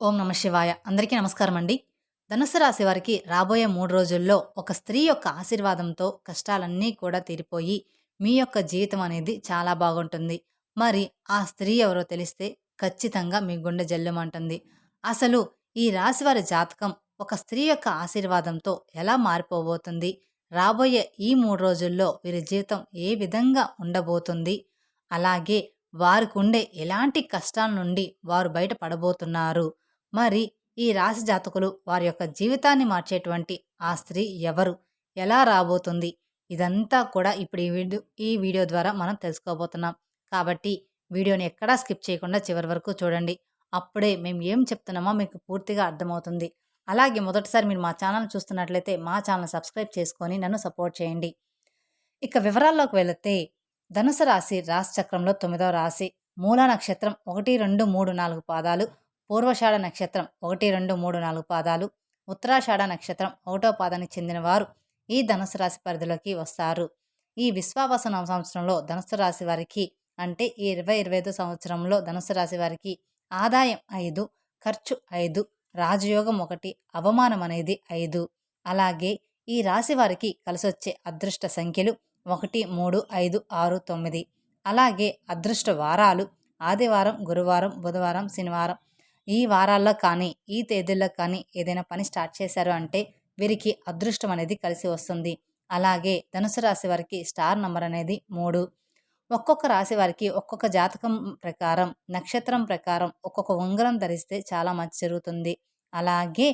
ఓం నమ శివాయ. అందరికీ నమస్కారం అండి. ధనుస్సు రాశి వారికి రాబోయే 3 రోజుల్లో ఒక స్త్రీ యొక్క ఆశీర్వాదంతో కష్టాలన్నీ కూడా తీరిపోయి, మీ యొక్క జీవితం అనేది చాలా బాగుంటుంది. మరి ఆ స్త్రీ ఎవరో తెలిస్తే ఖచ్చితంగా మీ గుండె జల్లుమంటుంది. అసలు ఈ రాశివారి జాతకం ఒక స్త్రీ యొక్క ఆశీర్వాదంతో ఎలా మారిపోబోతుంది? రాబోయే ఈ 3 రోజుల్లో వీరి జీవితం ఏ విధంగా ఉండబోతుంది? అలాగే వారికుండే ఎలాంటి కష్టాల నుండి వారు బయట పడబోతున్నారు? మరి ఈ రాశి జాతకులు వారి యొక్క జీవితాన్ని మార్చేటువంటి ఆ స్త్రీ ఎవరు? ఎలా రాబోతుంది? ఇదంతా కూడా ఇప్పుడు ఈ వీడియో ద్వారా మనం తెలుసుకోబోతున్నాం. కాబట్టి వీడియోని ఎక్కడా స్కిప్ చేయకుండా చివరి వరకు చూడండి. అప్పుడే మేము ఏం చెప్తున్నామో మీకు పూర్తిగా అర్థమవుతుంది. అలాగే మొదటిసారి మీరు మా ఛానల్ చూస్తున్నట్లయితే మా ఛానల్ సబ్స్క్రైబ్ చేసుకొని నన్ను సపోర్ట్ చేయండి. ఇక వివరాల్లోకి వెళితే ధనుసు రాశి రాశి చక్రంలో 9వ రాశి. మూలా నక్షత్రం 1, 2, 3, 4 పాదాలు, పూర్వషాఢ నక్షత్రం 1, 2, 3, 4 పాదాలు, ఉత్తరాషాఢ నక్షత్రం 1వ పాదానికి చెందిన వారు ఈ ధనుసు రాశి పరిధిలోకి వస్తారు. ఈ విశ్వావస నవ సంవత్సరంలో ధనుసు రాశి వారికి అంటే ఈ 2025 సంవత్సరంలో ధనుసు రాశి వారికి ఆదాయం 5, ఖర్చు 5, రాజయోగం 1, అవమానం అనేది 5. అలాగే ఈ రాశి వారికి కలిసొచ్చే అదృష్ట సంఖ్యలు 1, 3, 5, 6, 9. అలాగే అదృష్ట వారాలు ఆదివారం, గురువారం, బుధవారం, శనివారం. ఈ వారాల్లో కానీ ఈ తేదీల్లో కానీ ఏదైనా పని స్టార్ట్ చేశారు అంటే వీరికి అదృష్టం అనేది కలిసి వస్తుంది. అలాగే ధనుసు రాశి వారికి స్టార్ నంబర్ అనేది 3. ఒక్కొక్క రాశి వారికి ఒక్కొక్క జాతకం ప్రకారం నక్షత్రం ప్రకారం ఒక్కొక్క ఉంగరం ధరిస్తే చాలా మంచి జరుగుతుంది. అలాగే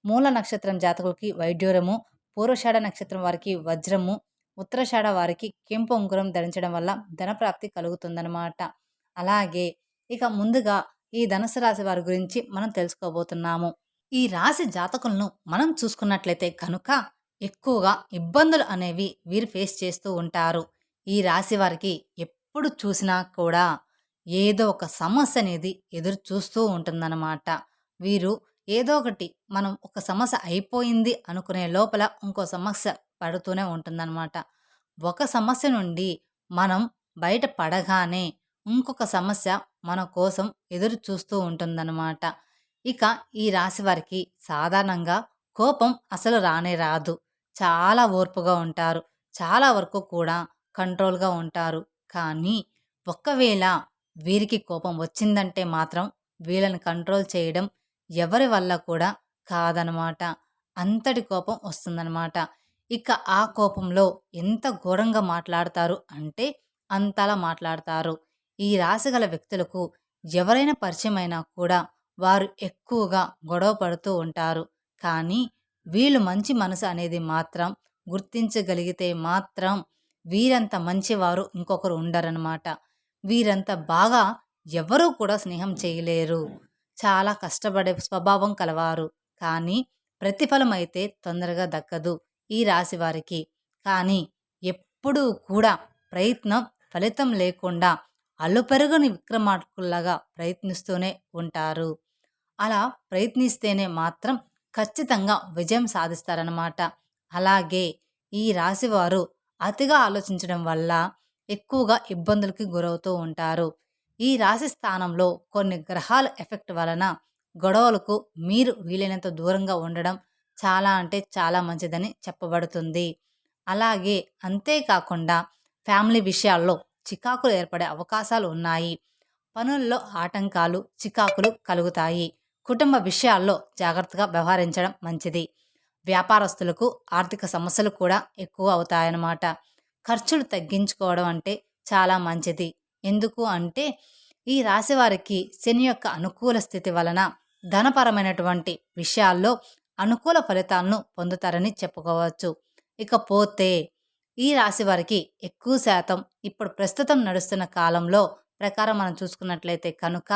మూల నక్షత్రం జాతకులకి వైడ్యూరము, పూర్వషాఢ నక్షత్రం వారికి వజ్రము, ఉత్తరాషాఢ వారికి కెంపు ఉంగరం ధరించడం వల్ల ధనప్రాప్తి కలుగుతుందన్నమాట. అలాగే ఇక ముందుగా ఈ ధనుసు రాశి వారి గురించి మనం తెలుసుకోబోతున్నాము. ఈ రాశి జాతకులను మనం చూసుకున్నట్లయితే కనుక ఎక్కువగా ఇబ్బందులు అనేవి వీరు ఫేస్ చేస్తూ ఉంటారు. ఈ రాశి వారికి ఎప్పుడు చూసినా కూడా ఏదో ఒక సమస్య అనేది ఎదురు చూస్తూ ఉంటుందన్నమాట. వీరు ఏదో ఒకటి మనం ఒక సమస్య అయిపోయింది అనుకునే లోపల ఇంకో సమస్య పడుతూనే ఉంటుందన్నమాట. ఒక సమస్య నుండి మనం బయట పడగానే ఇంకొక సమస్య మన కోసం ఎదురు చూస్తూ ఉంటుందన్నమాట. ఇక ఈ రాశి వారికి సాధారణంగా కోపం అసలు రానే రాదు. చాలా ఓర్పుగా ఉంటారు. చాలా వరకు కూడా కంట్రోల్‌గా ఉంటారు. కానీ ఒక్కవేళ వీరికి కోపం వచ్చిందంటే మాత్రం వీళ్ళని కంట్రోల్ చేయడం ఎవరి వల్ల కూడా కాదనమాట. అంతటి కోపం వస్తుందనమాట. ఇక ఆ కోపంలో ఎంత ఘోరంగా మాట్లాడతారు అంటే అంతలా మాట్లాడతారు. ఈ రాశిగల వ్యక్తులకు ఎవరైనా పరిచయమైనా కూడా వారు ఎక్కువగా గొడవ పడుతూ ఉంటారు. కానీ వీళ్ళు మంచి మనసు అనేది మాత్రం గుర్తించగలిగితే మాత్రం వీరంత మంచివారు ఇంకొకరు ఉండరనమాట. వీరంత బాగా ఎవరూ కూడా స్నేహం చేయలేరు. చాలా కష్టపడే స్వభావం కలవారు. కానీ ప్రతిఫలం అయితే తొందరగా దక్కదు ఈ రాశి వారికి. కానీ ఎప్పుడూ కూడా ప్రయత్నం ఫలితం లేకుండా అలుపెరగని విక్రమార్కుల్లాగా ప్రయత్నిస్తూనే ఉంటారు. అలా ప్రయత్నిస్తేనే మాత్రం ఖచ్చితంగా విజయం సాధిస్తారన్నమాట. అలాగే ఈ రాశివారు అతిగా ఆలోచించడం వల్ల ఎక్కువగా ఇబ్బందులకి గురవుతూ ఉంటారు. ఈ రాశి స్థానంలో కొన్ని గ్రహాల ఎఫెక్ట్ వలన గొడవలకు మీరు వీలైనంత దూరంగా ఉండడం చాలా అంటే చాలా మంచిదని చెప్పబడుతుంది. అలాగే అంతేకాకుండా ఫ్యామిలీ విషయాల్లో చికాకులు ఏర్పడే అవకాశాలు ఉన్నాయి. పనుల్లో ఆటంకాలు, చికాకులు కలుగుతాయి. కుటుంబ విషయాల్లో జాగ్రత్తగా వ్యవహరించడం మంచిది. వ్యాపారస్తులకు ఆర్థిక సమస్యలు కూడా ఎక్కువ అవుతాయన్నమాట. ఖర్చులు తగ్గించుకోవడం అంటే చాలా మంచిది. ఎందుకు అంటే ఈ రాశి వారికి శని యొక్క అనుకూల స్థితి వలన ధనపరమైనటువంటి విషయాల్లో అనుకూల ఫలితాలను పొందుతారని చెప్పుకోవచ్చు. ఇకపోతే ఈ రాశి వారికి ఎక్కువ శాతం ఇప్పుడు ప్రస్తుతం నడుస్తున్న కాలంలో ప్రకారం మనం చూసుకున్నట్లయితే కనుక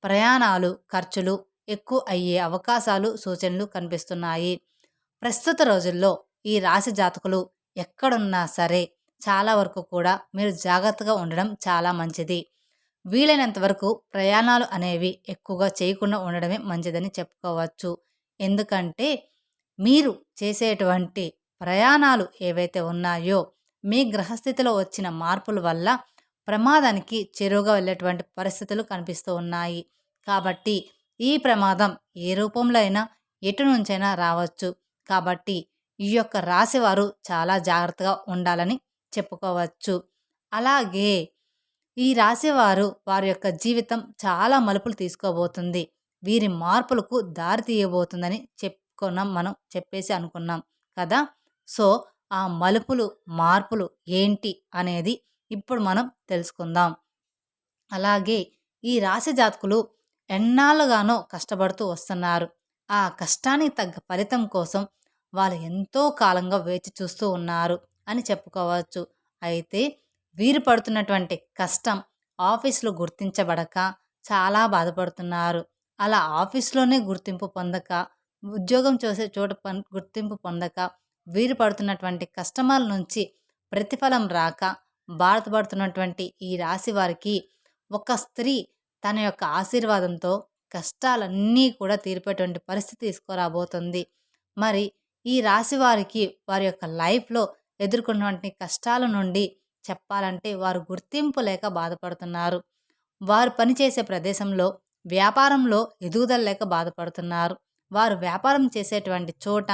ప్రయాణాలు, ఖర్చులు ఎక్కువ అయ్యే అవకాశాలు, సూచనలు కనిపిస్తున్నాయి. ప్రస్తుత రోజుల్లో ఈ రాశి జాతకులు ఎక్కడున్నా సరే చాలా వరకు కూడా మీరు జాగ్రత్తగా ఉండడం చాలా మంచిది. వీలైనంత వరకు ప్రయాణాలు అనేవి ఎక్కువగా చేయకుండా ఉండడమే మంచిదని చెప్పుకోవచ్చు. ఎందుకంటే మీరు చేసేటువంటి ప్రయాణాలు ఏవైతే ఉన్నాయో మీ గ్రహస్థితిలో వచ్చిన మార్పుల వల్ల ప్రమాదానికి చేరువగా వెళ్ళేటువంటి పరిస్థితులు కనిపిస్తూ ఉన్నాయి. కాబట్టి ఈ ప్రమాదం ఏ రూపంలో అయినా ఎటు నుంచైనా రావచ్చు. కాబట్టి ఈ యొక్క రాశివారు చాలా జాగ్రత్తగా ఉండాలని చెప్పుకోవచ్చు. అలాగే ఈ రాశివారు వారి యొక్క జీవితం చాలా మలుపులు తీసుకోబోతుంది. వీరి మార్పులకు దారి తీయబోతుందని చెప్పేసి అనుకున్నాం కదా! సో, ఆ మలుపులు, మార్పులు ఏంటి అనేది ఇప్పుడు మనం తెలుసుకుందాం. అలాగే ఈ రాశి జాతకులు ఎన్నాళ్ళుగానో కష్టపడుతూ వస్తున్నారు. ఆ కష్టానికి తగ్గ ఫలితం కోసం వాళ్ళు ఎంతో కాలంగా వేచి చూస్తూ ఉన్నారు అని చెప్పుకోవచ్చు. అయితే వీరు పడుతున్నటువంటి కష్టం ఆఫీస్‌లో గుర్తించబడక చాలా బాధపడుతున్నారు. అలా ఆఫీస్‌లోనే గుర్తింపు పొందక, ఉద్యోగం చేసే చోట గుర్తింపు పొందక, వీరు పడుతున్నటువంటి కష్టమాల నుంచి ప్రతిఫలం రాక బాధపడుతున్నటువంటి ఈ రాశి వారికి ఒక స్త్రీ తన యొక్క ఆశీర్వాదంతో కష్టాలన్నీ కూడా తీరిపోయేటువంటి పరిస్థితి తీసుకురాబోతుంది. మరి ఈ రాశి వారికి వారి యొక్క లైఫ్‌లో ఎదుర్కొన్నటువంటి కష్టాల నుండి చెప్పాలంటే వారు గుర్తింపు లేక బాధపడుతున్నారు. వారు పనిచేసే ప్రదేశంలో, వ్యాపారంలో ఎదుగుదల లేక బాధపడుతున్నారు. వారు వ్యాపారం చేసేటువంటి చోట,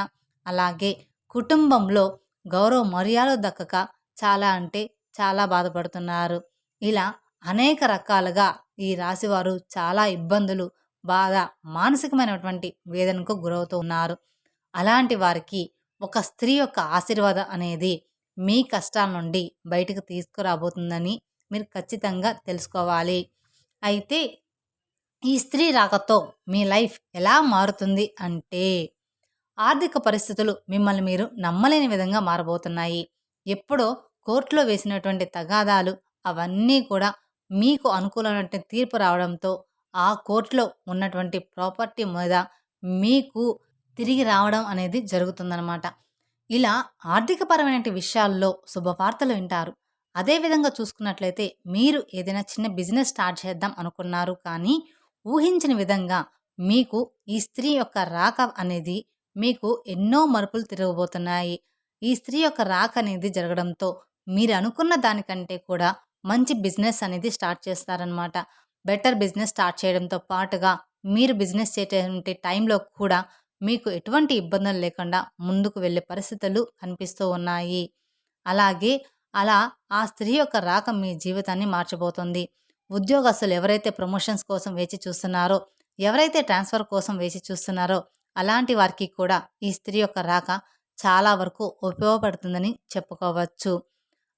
అలాగే కుటుంబంలో గౌరవ మర్యాదలు దక్కక చాలా అంటే చాలా బాధపడుతున్నారు. ఇలా అనేక రకాలుగా ఈ రాశివారు చాలా ఇబ్బందులు, బాధ, మానసికమైనటువంటి వేదనకు గురవుతూ ఉన్నారు. అలాంటి వారికి ఒక స్త్రీ యొక్క ఆశీర్వాదం అనేది మీ కష్టాల నుండి బయటకు తీసుకురాబోతుందని మీరు ఖచ్చితంగా తెలుసుకోవాలి. అయితే ఈ స్త్రీ రాకతో మీ లైఫ్ ఎలా మారుతుంది అంటే, ఆర్థిక పరిస్థితులు మిమ్మల్ని మీరు నమ్మలేని విధంగా మారబోతున్నాయి. ఎప్పుడో కోర్టులో వేసినటువంటి తగాదాలు అవన్నీ కూడా మీకు అనుకూలమైనటువంటి తీర్పు రావడంతో ఆ కోర్టులో ఉన్నటువంటి ప్రాపర్టీ మీద మీకు తిరిగి రావడం అనేది జరుగుతుందనమాట. ఇలా ఆర్థికపరమైన విషయాల్లో శుభవార్తలు వింటారు. అదేవిధంగా చూసుకున్నట్లయితే మీరు ఏదైనా చిన్న బిజినెస్ స్టార్ట్ చేద్దాం అనుకున్నారు, కానీ ఊహించని విధంగా మీకు ఈ స్త్రీ యొక్క రాక అనేది మీకు ఎన్నో మలుపులు తిరగబోతున్నాయి. ఈ స్త్రీ యొక్క రాక అనేది జరగడంతో మీరు అనుకున్న దానికంటే కూడా మంచి బిజినెస్ అనేది స్టార్ట్ చేస్తారనమాట. బెటర్ బిజినెస్ స్టార్ట్ చేయడంతో పాటుగా మీరు బిజినెస్ చేసేటువంటి టైంలో కూడా మీకు ఎటువంటి ఇబ్బందులు లేకుండా ముందుకు వెళ్ళే పరిస్థితులు కనిపిస్తూ ఉన్నాయి. అలాగే అలా ఆ స్త్రీ యొక్క రాక మీ జీవితాన్ని మార్చబోతుంది. ఉద్యోగస్తులు ఎవరైతే ప్రమోషన్స్ కోసం వేచి చూస్తున్నారో, ఎవరైతే ట్రాన్స్ఫర్ కోసం వేచి చూస్తున్నారో అలాంటి వారికి కూడా ఈ స్త్రీ యొక్క రాక చాలా వరకు ఉపయోగపడుతుందని చెప్పుకోవచ్చు.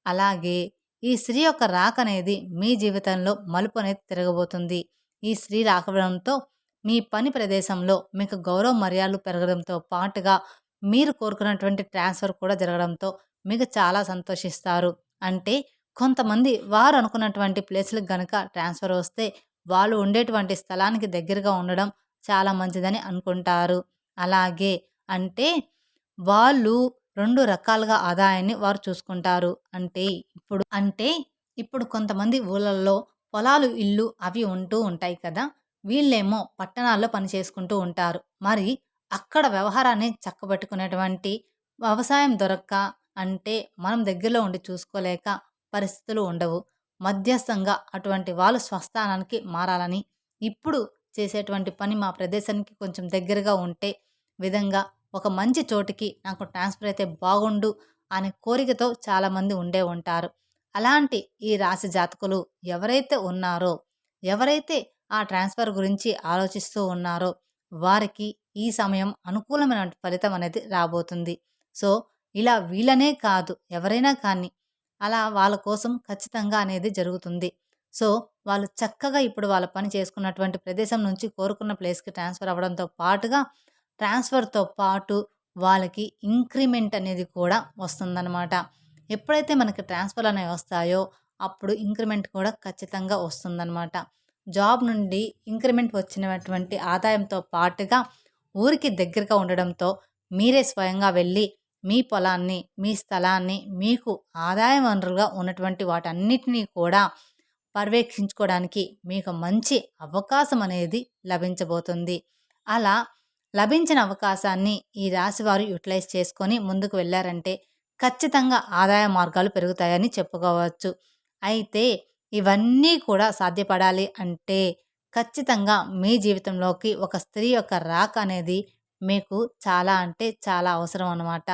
అలాగే ఈ స్త్రీ యొక్క రాక అనేది మీ జీవితంలో మలుపు అనేది తిరగబోతుంది. ఈ స్త్రీ రాకడంతో మీ పని ప్రదేశంలో మీకు గౌరవ మర్యాదలు పెరగడంతో పాటుగా మీరు కోరుకున్నటువంటి ట్రాన్స్ఫర్ కూడా జరగడంతో మీకు చాలా సంతోషిస్తారు. అంటే కొంతమంది వారు అనుకున్నటువంటి ప్లేస్‌లకు గనక ట్రాన్స్ఫర్ వస్తే వాళ్ళు ఉండేటువంటి స్థలానికి దగ్గరగా ఉండడం చాలా మంచిదని అనుకుంటారు. అలాగే అంటే వాళ్ళు 2 రకాలుగా ఆదాయాన్ని వారు చూసుకుంటారు. ఇప్పుడు కొంతమంది ఊళ్ళల్లో పొలాలు, ఇల్లు అవి ఉంటూ ఉంటాయి కదా! వీళ్ళేమో పట్టణాల్లో పని చేసుకుంటూ ఉంటారు. మరి అక్కడ వ్యవహారాన్ని చక్కబెట్టుకునేటువంటి వ్యవసాయం దొరక్క, అంటే మనం దగ్గరలో ఉండి చూసుకోలేక పరిస్థితులు ఉండవు. మధ్యస్థంగా అటువంటి వాళ్ళు స్వస్థానానికి మారాలని, ఇప్పుడు చేసేటువంటి పని మా ప్రదేశానికి కొంచెం దగ్గరగా ఉంటే విధంగా ఒక మంచి చోటికి నాకు ట్రాన్స్ఫర్ అయితే బాగుండు అనే కోరికతో చాలామంది ఉండే ఉంటారు. అలాంటి ఈ రాశి జాతకులు ఎవరైతే ఉన్నారో, ఎవరైతే ఆ ట్రాన్స్ఫర్ గురించి ఆలోచిస్తూ ఉన్నారో వారికి ఈ సమయం అనుకూలమైన ఫలితం అనేది రాబోతుంది. సో, ఇలా వీళ్ళనే కాదు, ఎవరైనా కానీ అలా వాళ్ళ కోసం ఖచ్చితంగా అనేది జరుగుతుంది. సో, వాళ్ళు చక్కగా ఇప్పుడు వాళ్ళ పని చేసుకున్నటువంటి ప్రదేశం నుంచి కోరుకున్న ప్లేస్‌కి ట్రాన్స్ఫర్ అవ్వడంతో పాటుగా, ట్రాన్స్ఫర్‌తో పాటు వాళ్ళకి ఇంక్రిమెంట్ అనేది కూడా వస్తుందనమాట. ఎప్పుడైతే మనకి ట్రాన్స్ఫర్‌లనేవి వస్తాయో అప్పుడు ఇంక్రిమెంట్ కూడా ఖచ్చితంగా వస్తుందనమాట. జాబ్ నుండి ఇంక్రిమెంట్ వచ్చినటువంటి ఆదాయంతో పాటుగా ఊరికి దగ్గరగా ఉండడంతో మీరే స్వయంగా వెళ్ళి మీ పొలాన్ని, మీ స్థలాన్ని, మీకు ఆదాయ వనరులుగా ఉన్నటువంటి వాటన్నిటినీ కూడా పర్యవేక్షించుకోవడానికి మీకు మంచి అవకాశం అనేది లభించబోతుంది. అలా లభించిన అవకాశాన్ని ఈ రాశివారు యుటిలైజ్ చేసుకొని ముందుకు వెళ్ళారంటే ఖచ్చితంగా ఆదాయ మార్గాలు పెరుగుతాయని చెప్పుకోవచ్చు. అయితే ఇవన్నీ కూడా సాధ్యపడాలి అంటే ఖచ్చితంగా మీ జీవితంలోకి ఒక స్త్రీ యొక్క రాక అనేది మీకు చాలా అంటే చాలా అవసరం అన్నమాట.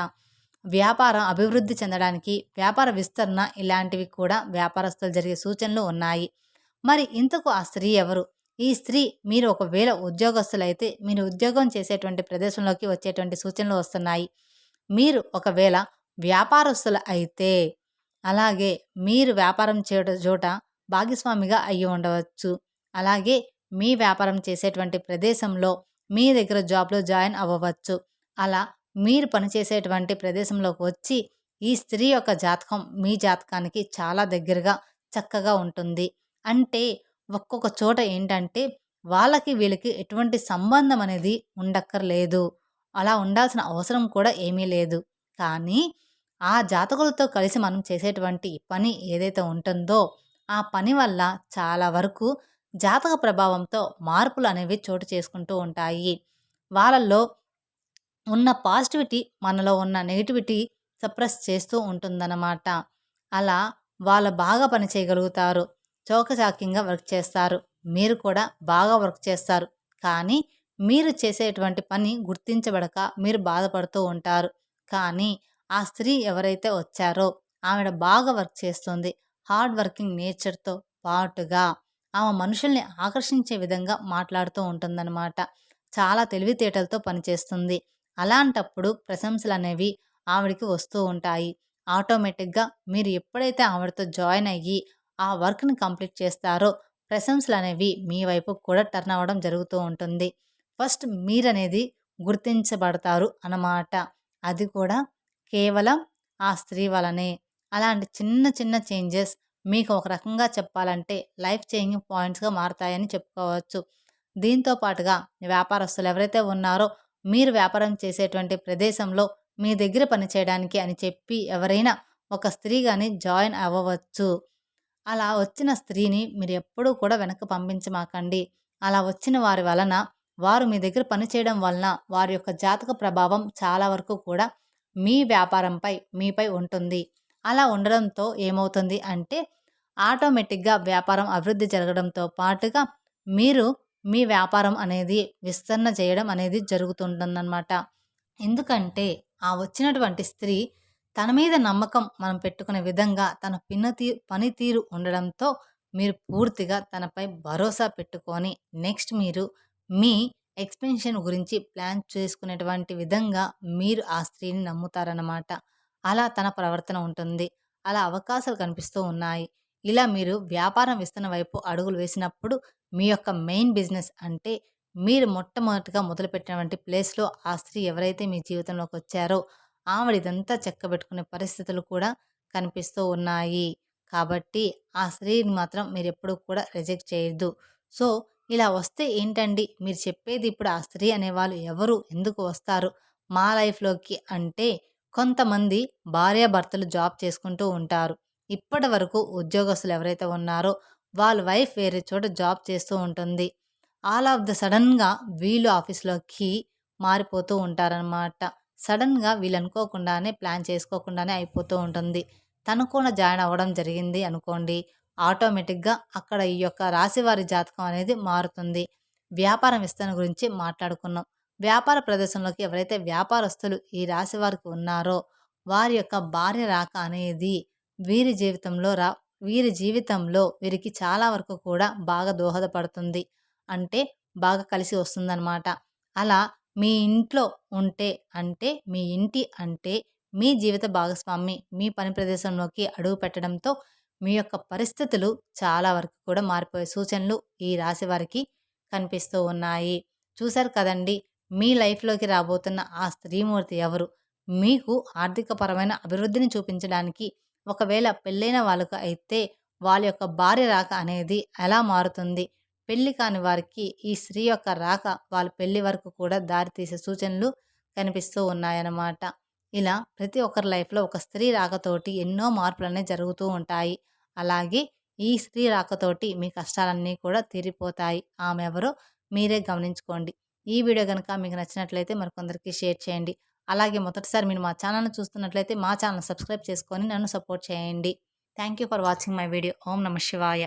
వ్యాపారం అభివృద్ధి చెందడానికి, వ్యాపార విస్తరణ ఇలాంటివి కూడా వ్యాపారస్తులు జరిగే సూచనలు ఉన్నాయి. మరి ఇంతకు ఆ స్త్రీ ఎవరు? ఈ స్త్రీ మీరు ఒకవేళ ఉద్యోగస్తులైతే మీరు ఉద్యోగం చేసేటువంటి ప్రదేశంలోకి వచ్చేటువంటి సూచనలు వస్తున్నాయి. మీరు ఒకవేళ వ్యాపారస్తులు అయితే అలాగే మీరు వ్యాపారం చోట భాగస్వామిగా అయ్యి ఉండవచ్చు. అలాగే మీ వ్యాపారం చేసేటువంటి ప్రదేశంలో మీ దగ్గర జాబ్‌లో జాయిన్ అవ్వవచ్చు. అలా మీరు పనిచేసేటువంటి ప్రదేశంలోకి వచ్చి ఈ స్త్రీ యొక్క జాతకం మీ జాతకానికి చాలా దగ్గరగా చక్కగా ఉంటుంది. అంటే ఒక్కొక్క చోట ఏంటంటే వాళ్ళకి వీళ్ళకి ఎటువంటి సంబంధం అనేది ఉండక్కర్లేదు. అలా ఉండాల్సిన అవసరం కూడా ఏమీ లేదు. కానీ ఆ జాతకులతో కలిసి మనం చేసేటువంటి పని ఏదైతే ఉంటుందో ఆ పని వల్ల చాలా వరకు జాతక ప్రభావంతో మార్పులు అనేవి చోటు చేసుకుంటూ ఉంటాయి. వాళ్ళల్లో ఉన్న పాజిటివిటీ మనలో ఉన్న నెగటివిటీ సప్రెస్ చేస్తూ ఉంటుందన్నమాట. అలా వాళ్ళు బాగా పని చేయగలుగుతారు. చౌకచాక్యంగా వర్క్ చేస్తారు. మీరు కూడా బాగా వర్క్ చేస్తారు. కానీ మీరు చేసేటువంటి పని గుర్తించబడక మీరు బాధపడుతూ ఉంటారు. కానీ ఆ స్త్రీ ఎవరైతే వచ్చారో ఆవిడ బాగా వర్క్ చేస్తుంది. హార్డ్ వర్కింగ్ నేచర్‌తో పాటుగా ఆమె మనుషుల్ని ఆకర్షించే విధంగా మాట్లాడుతూ ఉంటుందన్నమాట. చాలా తెలివితేటలతో పనిచేస్తుంది. అలాంటప్పుడు ప్రశంసలనేవి ఆవిడకి వస్తూ ఉంటాయి. ఆటోమేటిక్‌గా మీరు ఎప్పుడైతే ఆవిడతో జాయిన్ అయ్యి ఆ వర్క్‌ని కంప్లీట్ చేస్తారో ప్రశంసలనేవి మీ వైపుకి కూడా టర్న్ అవ్వడం జరుగుతూ ఉంటుంది. ఫస్ట్ మీరనేది గుర్తించబడతారు అన్నమాట. అది కూడా కేవలం ఆ స్త్రీ వలనే. అలాంటి చిన్న చిన్న చేంజెస్ మీకు ఒక రకంగా చెప్పాలంటే లైఫ్ చేంజింగ్ పాయింట్స్‌గా మారతాయని చెప్పుకోవచ్చు. దీంతో పాటుగా వ్యాపారస్తులు ఎవరైతే ఉన్నారో మీరు వ్యాపారం చేసేటువంటి ప్రదేశంలో మీ దగ్గర పనిచేయడానికి అని చెప్పి ఎవరైనా ఒక స్త్రీ గాని జాయిన్ అవ్వవచ్చు. అలా వచ్చిన స్త్రీని మీరెప్పుడూ కూడా వెనక్కి పంపించమాకండి. అలా వచ్చిన వారి వలన వారు మీ దగ్గర పనిచేయడం వలన వారి యొక్క జాతక ప్రభావం చాలా వరకు కూడా మీ వ్యాపారంపై మీపై ఉంటుంది. అలా ఉండడంతో ఏమవుతుంది అంటే ఆటోమేటిక్‌గా వ్యాపారం అభివృద్ధి జరగడంతో పాటుగా మీరు మీ వ్యాపారం అనేది విస్తరణ చేయడం అనేది జరుగుతుంటుందనమాట. ఎందుకంటే ఆ వచ్చినటువంటి స్త్రీ తన మీద నమ్మకం మనం పెట్టుకునే విధంగా తన పనితీరు ఉండడంతో మీరు పూర్తిగా తనపై భరోసా పెట్టుకొని నెక్స్ట్ మీరు మీ ఎక్స్‌పెన్షన్ గురించి ప్లాన్ చేసుకునేటువంటి విధంగా మీరు ఆ స్త్రీని నమ్ముతారనమాట. అలా తన ప్రవర్తన ఉంటుంది. అలా అవకాశాలు కనిపిస్తూ ఉన్నాయి. ఇలా మీరు వ్యాపారం విస్తరణ వైపు అడుగులు వేసినప్పుడు మీ యొక్క మెయిన్ బిజినెస్ అంటే మీరు మొట్టమొదటిగా మొదలుపెట్టినటువంటి ప్లేస్‌లో ఆ స్త్రీ ఎవరైతే మీ జీవితంలోకొచ్చారో ఆవిడ ఇదంతా చక్కబెట్టుకునే పరిస్థితులు కూడా కనిపిస్తూ ఉన్నాయి. కాబట్టి ఆ స్త్రీని మాత్రం మీరెప్పుడూ కూడా రిజెక్ట్ చేయొద్దు. సో, ఇలా వస్తే ఏంటండి మీరు చెప్పేది ఇప్పుడు ఆ స్త్రీ అనేవాళ్ళు ఎవరు? ఎందుకు వస్తారు మా లైఫ్‌లోకి అంటే కొంతమంది భార్యాభర్తలు జాబ్ చేసుకుంటూ ఉంటారు. ఇప్పటి వరకు ఉద్యోగస్తులు ఎవరైతే ఉన్నారో వాళ్ళ వైఫ్ వేరే చోట జాబ్ చేస్తూ ఉంటుంది. ఆల్ ఆఫ్ ద సడన్‌గా వీళ్ళు ఆఫీస్‌లోకి మారిపోతూ ఉంటారనమాట. సడన్‌గా వీళ్ళు అనుకోకుండానే ప్లాన్ చేసుకోకుండానే అయిపోతూ ఉంటుంది. తను కూడా జాయిన్ అవ్వడం జరిగింది అనుకోండి. ఆటోమేటిక్‌గా అక్కడ ఈ యొక్క రాశివారి జాతకం అనేది మారుతుంది. వ్యాపారం విస్తరణ గురించి మాట్లాడుకున్నాం. వ్యాపార ప్రదేశంలోకి ఎవరైతే వ్యాపారస్తులు ఈ రాశి వారికి ఉన్నారో వారి యొక్క భార్య రాక అనేది వీరి జీవితంలో వీరి జీవితంలో వీరికి చాలా వరకు కూడా బాగా దోహదపడుతుంది. అంటే బాగా కలిసి వస్తుందనమాట. అలా మీ ఇంట్లో ఉంటే అంటే మీ ఇంటి అంటే మీ జీవిత భాగస్వామి మీ పని ప్రదేశంలోకి అడుగు పెట్టడంతో మీ యొక్క పరిస్థితులు చాలా వరకు కూడా మారిపోయే సూచనలు ఈ రాశి వారికి కనిపిస్తూ ఉన్నాయి. చూశారు కదండీ! మీ లైఫ్‌లోకి రాబోతున్న ఆ స్త్రీమూర్తి ఎవరు? మీకు ఆర్థికపరమైన అభివృద్ధిని చూపించడానికి ఒకవేళ పెళ్ళైన వాళ్ళకు అయితే వాళ్ళ యొక్క భార్య రాక అనేది ఎలా మారుతుంది? పెళ్లి కాని వారికి ఈ స్త్రీ యొక్క రాక వాళ్ళ పెళ్లి వరకు కూడా దారితీసే సూచనలు కనిపిస్తూ ఉన్నాయన్నమాట. ఇలా ప్రతి ఒక్కరి లైఫ్‌లో ఒక స్త్రీ రాకతోటి ఎన్నో మార్పులనేవి జరుగుతూ ఉంటాయి. అలాగే ఈ స్త్రీ రాకతోటి మీ కష్టాలన్నీ కూడా తీరిపోతాయి. ఆమెవరో మీరే గమనించుకోండి. ఈ వీడియో గనుక మీకు నచ్చినట్లయితే మరికొందరికి షేర్ చేయండి. అలాగే మొదటిసారి మీరు మా ఛానల్‌ని చూస్తున్నట్లయితే మా ఛానల్ సబ్స్క్రైబ్ చేసుకొని నన్ను సపోర్ట్ చేయండి. Thank you for watching my video. ఓం నమః శివాయ.